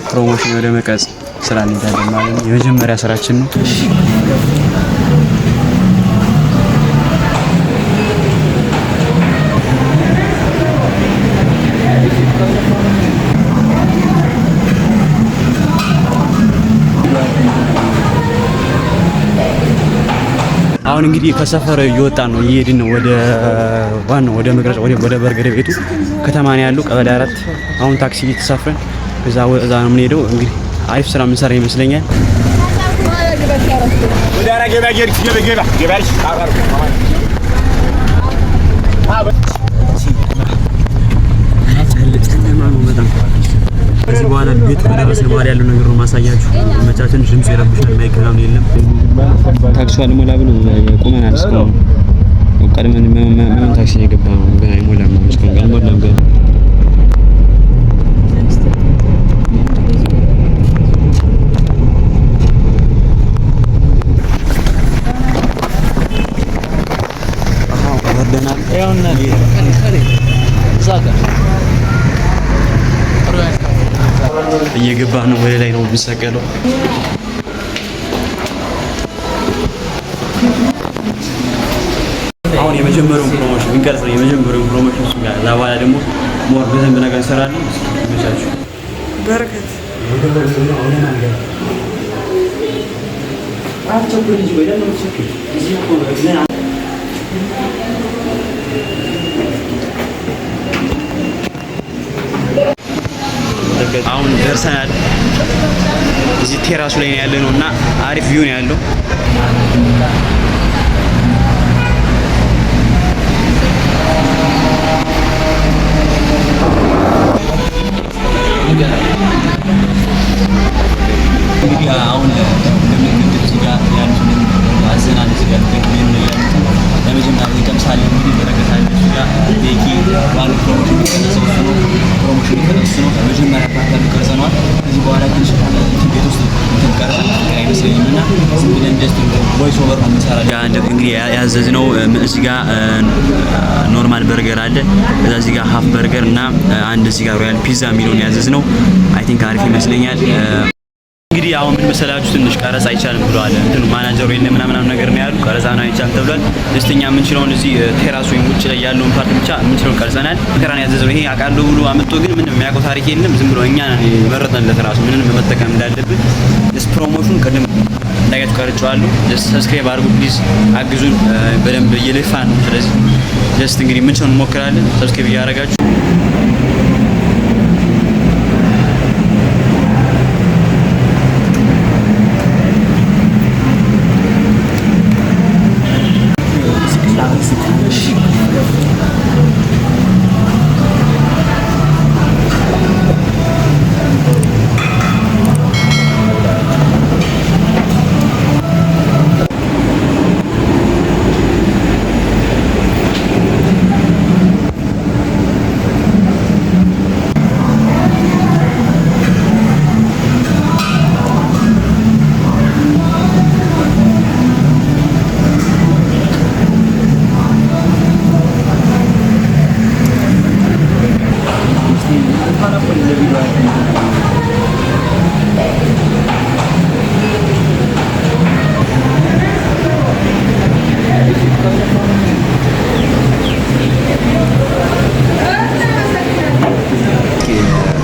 ፕሮሞሽን ወደ መቀጽ ስራ እንሄዳለን ማለት ነው። የመጀመሪያ ስራችን ነው። አሁን እንግዲህ ከሰፈር እየወጣን ነው፣ እየሄድን ነው ወደ ዋናው ወደ መቅረጽ ወደ በርገር ቤቱ ከተማ ነው ያለው ቀበሌ 4። አሁን ታክሲ እየተሳፈርን እዛ ነው የምንሄደው። እንግዲህ አሪፍ ስራ የምንሰራ ይመስለኛል። ከዚህ በኋላ ቤት ከደረስን በኋላ ያለው ነገር ነው ማሳያችሁ። መቻችን ድምጽ ይረብሻል፣ ማይክ ምናምን የለም። ታክሲው አልሞላ ብሎ ቆመናል። እስካሁን ቀድመን ምን ታክሲ የገባ ነው ገና አይሞላም ነው እስካሁን አልሞላም ገና። ወርደናል። ያውና እየገባ ነው፣ ወደ ላይ ነው የሚሰቀለው። አሁን የመጀመሪያውን ፕሮሞሽን እንቀርጽ ነው። የመጀመሪያውን ፕሮሞሽን እሱ ጋር በኋላ ደግሞ ሞር በደንብ ነገር እንሰራለን። ይመቻችሁ። በረከት አሁን ደርሰናል። እዚህ ቴራሱ ላይ ነው ያለነው እና አሪፍ ቪው ነው ያለው። እንግዲህ አሁን እንደምንገኘው እዚህ ጋር ያሉትን አዘናል እዚህ ጋር ለመጀመሪያ ይቀምሳል። እንግዲህ በረከታል እዚህ ጋር ቤኪ ባሉ ፕሮሞሽን ነው መጀመሪያ ፓርት ቀርጸናል። ከዚህ በኋላ ትንሽ ቤት ውስጥ እንቀርጸን አይመስለኝም እና ዝም ብለን ደስ ቮይስ ኦቨር ነው የምንሰራው። እንግዲህ ያዘዝነው እዚህ ጋር ኖርማል በርገር አለ፣ እዚህ ጋር ሃፍ በርገር እና አንድ እዚህ ጋር ሮያል ፒዛ የሚለውን ያዘዝነው አይ ቲንክ አሪፍ ይመስለኛል። እንግዲህ አሁን ምን መሰላችሁ ትንሽ ቀረጻ አይቻልም ብለዋል። እንትኑ ማናጀሩ የለም ምናምን ነገር ነው ያሉ፣ ቀረጻ ነው አይቻልም ተብሏል። ደስተኛ የምንችለውን እዚህ ቴራስ ወይም ውጭ ላይ ያለውን ፓርት ብቻ የምንችለውን ቀርጸናል። ከራን ያዘዘው ይሄ አቃለው ብሎ አመጣው፣ ግን ምንም የሚያውቀው ታሪክ የለም። ዝም ብሎ እኛ መረጥንለት ራሱ ምንም መጠቀም እንዳለብን ስ ፕሮሞሽን ቅድም እንዳያችሁ ቀርጫዋለሁ። ጀስት ሰብስክራይብ አድርጉ ፕሊዝ፣ አግዙን። በደንብ እየለፋን ነው። ስለዚህ ጀስት እንግዲህ የምንችለውን እንሞክራለን። ሰብስክራይብ እያደረጋችሁ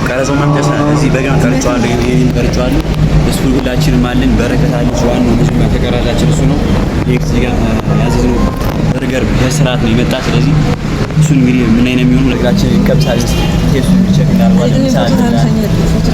ቀረጻው ማምጣት እዚህ በጋም ቀርጫዋለሁ፣ ይሄን ቀርጫዋለሁ። እሱ ሁላችንም አለን። በረከት አለ ዋናው መጀመሪያ ተቀራራችን እሱ ነው። እዚህ ጋር ያዘዝነው በርገር በስርዓት ነው የመጣ። ስለዚህ እሱን እንግዲህ ምን አይነት የሚሆኑ ለግራችን እንቀምሳለን። ቴስቱ ቼክ እናደርጋለን።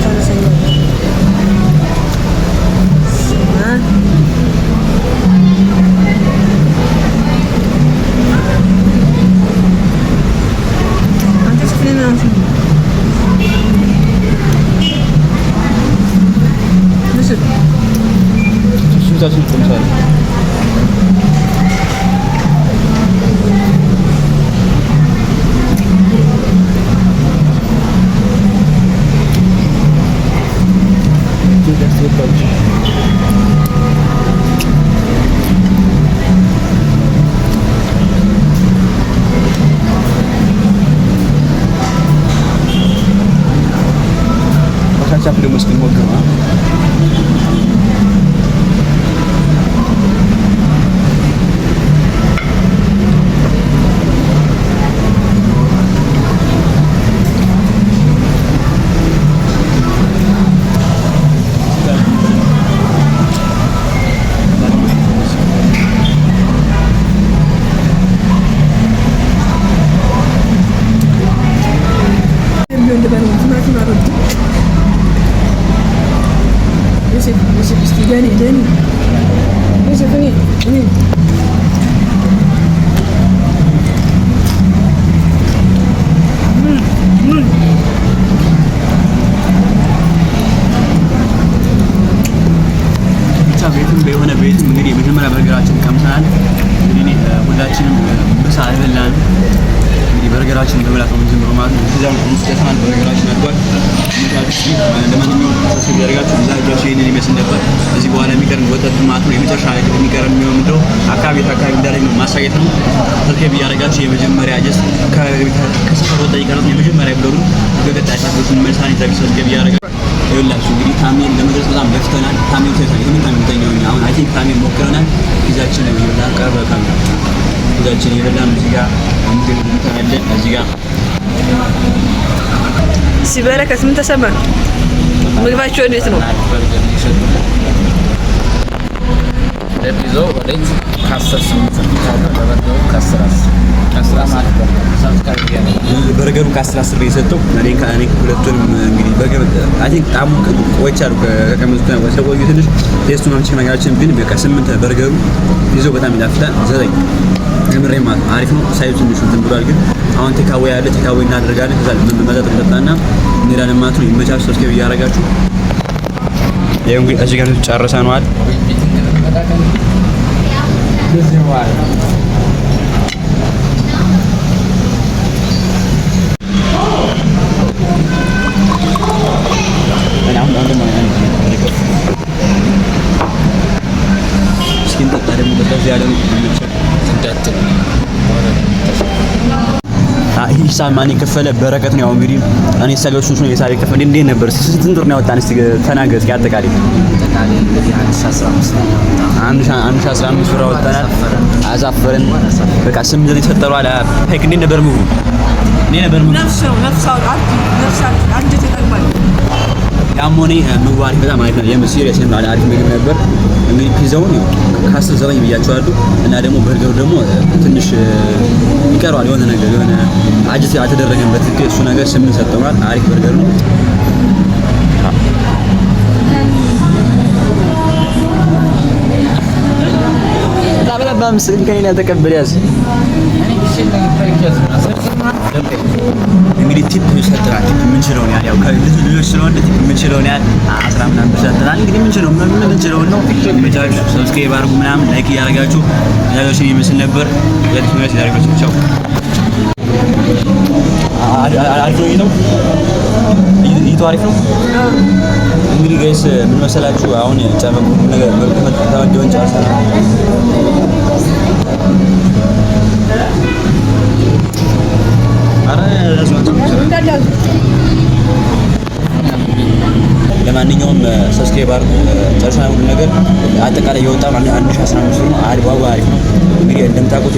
እስኪ ሞክረው Dani. Bisa ini. የሆነ ቤትም እንግዲህ የመጀመሪያ በርገራችን ቀምሰናል። እንግዲህ ሁላችንም ምሳ አይበላን እንግዲህ በርገራችን በመብላት ነው የምንጀምረው ማለት ነው። እዛም ተሰማን በርገራችን አድጓል። ለማንኛውም ተሰብ ያደርጋችሁ ዛጃችሁ ይሄንን ይመስል ነበር። እዚህ በኋላ የሚቀርም ወተት ማለት ነው የመጨረሻ የሚቀርም የሚሆን ምንድነው አካባቢ እንዳለ ማሳየት ነው። ተሰብ ያደርጋችሁ የመጀመሪያ ጀስት ከሰፈር ወጣ ይቀርም የመጀመሪያ ብለሩ በቀጣይ ታሪኩን መልሳን ተሰብ ያደርጋችሁ ይኸውላችሁ እንግዲህ ታሜን ለመድረስ በጣም ለፍተናል። ታሜን ተይቷል። ይሄን ታሜንተኛው አሁን አይ ቲንክ ታሜን ሞክረናል። ጊዜያችን ነው ይበላል። ቀርበ ካሜራ ጊዜያችን ይበላል። እዚህ ጋር እንትን አለ እዚህ ጋር ሲበረከት ምን ተሰማ? ምግባቸው እንዴት ነው? ለቢዞ ወዴት ካሰር ስምንት በርገሩ ከ10 የሰጠው እኔ ሁለቱንም እንግዲህ በርገር አይ ቲንክ ጣሙ ቆይቻሉ ከቀመጡት ነው ወሰቆዩ ትንሽ ቴስቱ ማምጪ ነገራችን ግን በቃ 8 በርገሩ ይዞ በጣም ይጣፍጣል። 9 የምሬ ማለት አሪፍ ነው። ሳይዙ ትንሽ እንትን ብሏል። ግን አሁን ቴካዌ ያለ ቴካዌ እናደርጋለን። ከዛ መጠጥ እንጠጣና እንሄዳለን ማለት ነው። ይመቻችሁ። ሰብስክራይብ እያደረጋችሁ ይሄው እንግዲህ እዚህ ጋር ጨርሰናል። እስኪ እንጠጣ ደግሞ በዚህ ያለው ሂሳብ ማን የከፈለ በረከት ነው። እንግዲህ እኔ ሰገሱ ነው የሳሪ ከፈለ እንዴት ነበር? ስንት ብር ነው ያወጣን? እስቲ ተናገር እስኪ አጠቃላይ እንግዲህ 1015 ብር አወጣናል። አዛፈረን በቃ 8 የተሰጠው አለ ፓይክ እንዴት ነበር ምግቡ? እኔ ነበር ምግቡ ነፍሳው አንጀት ይጠግባል። ያሞኔ ምግቡ አሪፍ በጣም አሪፍ ነው። የምር ሲሪየስ ነው። አሪፍ ምግብ ነበር። እንግዲህ ፒዛውን ነው ከ10 9 ብያቸዋለሁ እና ደግሞ በርገሩ ደግሞ ትንሽ ይቀረዋል የሆነ ነገር የሆነ አጅት ያልተደረገበት እሱ ነገር 8 ሰጥተዋል። አሪፍ በርገር ነው። ላበላባም ስል ከኔ ተቀበል ያዝ እንግዲህ ቲፕ ሰጥተናል። ቲፕ የምንችለውን ያህል ያው ልጆች ስለሆነ ቲፕ የምንችለውን ያህል 10 ምናምን ብር ሰጥተናል። እንግዲህ የምንችለውን ነው። መቻችሁ ሰብስክራይብ አድርጉ ምናምን ላይክ እያደረጋችሁ ያለሽን ይመስል ነበር። ለዚህ ነው ያደረጋችሁ። ቻው። አሪፍ ነው። ይሄ አሪፍ ነው። እንግዲህ ጋይስ ምን መሰላችሁ አሁን ጨመቁ ነገር ተመደውን ጨርሰናል። ለማንኛውም ሰብስክራይብ አድርጉ። ጨርሰናል ሁሉ ነገር አጠቃላይ የወጣው 1015 ብር ነው። ዋጋው አሪፍ ነው። እንግዲህ እንደምታውቁት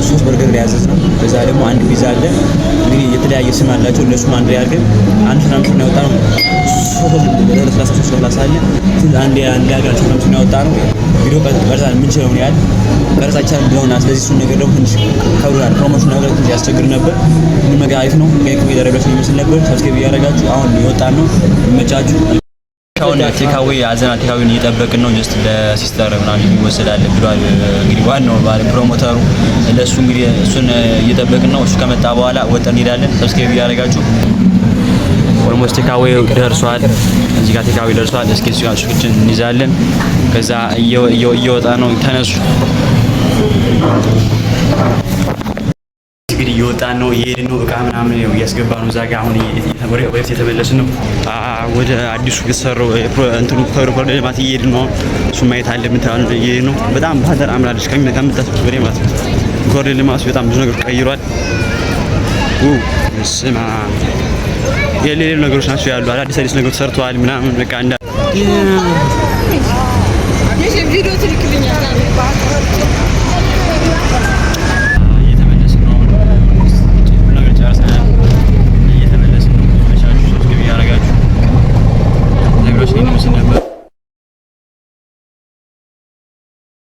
3 በርገር ላይ ያዘዝ ነው። በዛ ደግሞ አንድ ፒዛ አለ። እንግዲህ የተለያየ ስም አላቸው። እነሱም አንድ ላይ አድርገን 1015 ነው ያወጣነው። 33 አለ አንድ ያጋር 15 ነው ያወጣነው። ቪዲዮ ቀርጸን የምንችለውን ያህል ቀርጻቻን ብለውና ስለዚህ እሱን ነገር ደግሞ ትንሽ ከብራን ፕሮሞሽን ነገር ትንሽ ያስቸግር ነበር። ምንም ነገር አሪፍ ነው። ጋይክ እያደረጋችሁ ይመስል ነበር። ሰብስክራይብ እያደረጋችሁ አሁን ይወጣን ነው። ይመቻችሁ። አሁን ቴካዌ አዘና ቴካዌን እየጠበቅን ነው። ጀስት ለሲስተር ምናምን ይወሰዳል ብሏል። እንግዲህ ዋናው ባለ ፕሮሞተሩ ለሱ እንግዲህ እሱን እየጠበቅን ነው። እሱ ከመጣ በኋላ ወጥተን እንሄዳለን። ሰብስክራይብ እያደረጋችሁ ኦልሞስት ቴካዌ ደርሷል። እዚህ ጋር ቴካዌ ደርሷል። እስኪ ሱቆችን እንይዛለን። ከዛ እየወጣ ነው። ተነሱ እንግዲህ እየወጣን ነው። እየሄድን ነው። እቃ ምናምን ነው እያስገባ ነው። እዛ ጋር አሁን ወደፊት የተመለስን ነው። ወደ አዲሱ የተሰራው እንትኑ ኮሪደር ልማት እየሄድን ነው። እሱ ማየት አለብን። እየሄድን ነው። በጣም ባህር አምራለች ከምታስቡት በላይ ማለት ነው። ኮሪደር ልማቱ በጣም ብዙ ነገር ቀይሯል። ስማ የሌሉ ነገሮች ናቸው ያሉ አዲስ ነገሮች ተሰርተዋል ምናምን በቃ እንዳ ቪዲዮ ትልክልኛለህ